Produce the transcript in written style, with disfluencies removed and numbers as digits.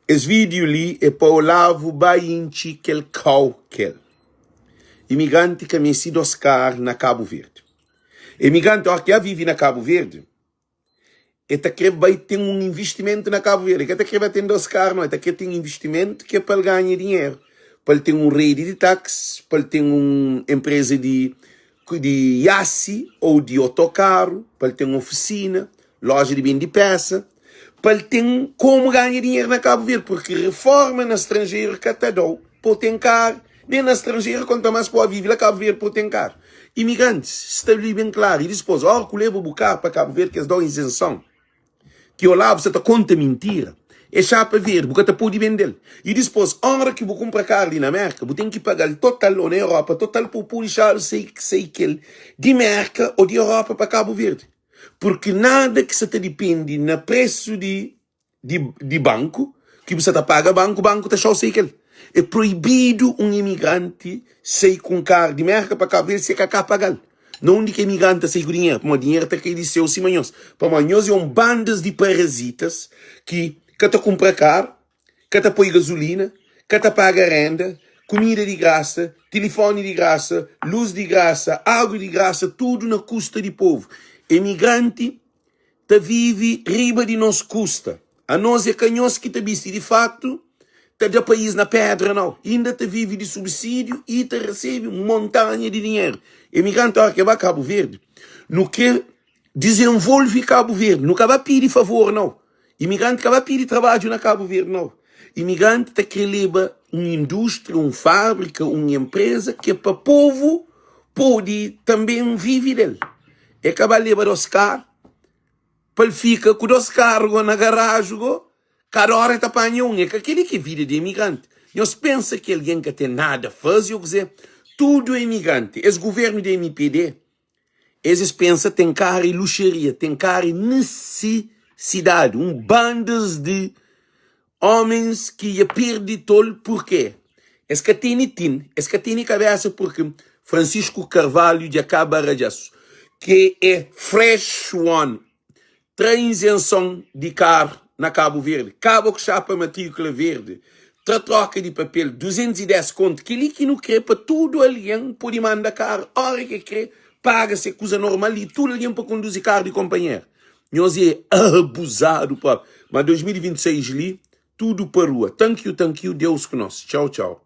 Esse vídeo ali é para o Olavo Bainchi que cauquel. Imigrante que me sido Oscar na Cabo Verde. Imigrante que já vive na Cabo Verde. Eta que vai ter um investimento na Cabo Verde. Eta que vai ter Oscar, não. Eta que tem investimento que é para ganhar dinheiro. Para ter rede de táxi, para ter uma empresa de iate ou de autocarro, para ter uma oficina, loja de bem de peça, para ter como ganhar dinheiro na Cabo Verde, porque reforma na estrangeira que até dou, pode ter caro, nem na estrangeira, quanto mais pode viver na Cabo Verde, pode ter caro. Imigrantes, estabelece bem claro, e depois, que leva o bucar para Cabo Verde, que eles dão isenção, que o Olavo você está conta mentira, é chapa verde, porque você pode vender. E depois, a hora que você compra carro ali na América, você tem que pagar total ou na Europa, total para puxar sei que de América ou de Europa para Cabo Verde. Porque nada que você depende no preço de banco, que você paga banco está só sei que é proibido um imigrante sair com carro de América para Cabo Verde, se é cá pagar. Não de que imigrante sai com dinheiro, porque o dinheiro está aqui de seus simanhos. Para manhãs são bandas de parasitas que te compra carro, que te põe gasolina, que te paga renda, comida de graça, telefone de graça, luz de graça, água de graça, tudo na custa de povo. Imigrante te vive riba de nos custa. A nós é canhões que te viste de fato, te dá país na pedra não. Ainda te vive de subsídio e te recebe montanha de dinheiro. Imigrante que vai a Cabo Verde, no que desenvolve Cabo Verde, nunca vai pedir favor não. Imigrante que vai pedir trabalho na Cabo Verde, não. Imigrante tem que levar uma indústria, uma fábrica, uma empresa que para o povo pode também viver dele. É que vai levar os carros, para ficar com os carros na garagem, cada hora está apanhando. É que aquele que vive de imigrante. Nós pensamos que alguém que tem nada a fazer, eu dizer, tudo é imigrante. Esse governo de MPD, eles pensam que tem cara e luxaria, tem cara e necessidade, bandas de homens que perdem todo, por quê? Esse que tem cabeça porque Francisco Carvalho de Acabarajaço, que é fresh one, transição de carro na Cabo Verde, cabo que chapa matrícula verde, troca de papel, 210 conto, que ele que não quer para tudo alguém pode mandar carro, hora que quer, paga-se coisa normal e tudo alguém para conduzir carro de companheiro. Nós é abusado, pá. Mas 2026 ali, tudo para rua. Thank you, Deus conosco. Tchau, tchau.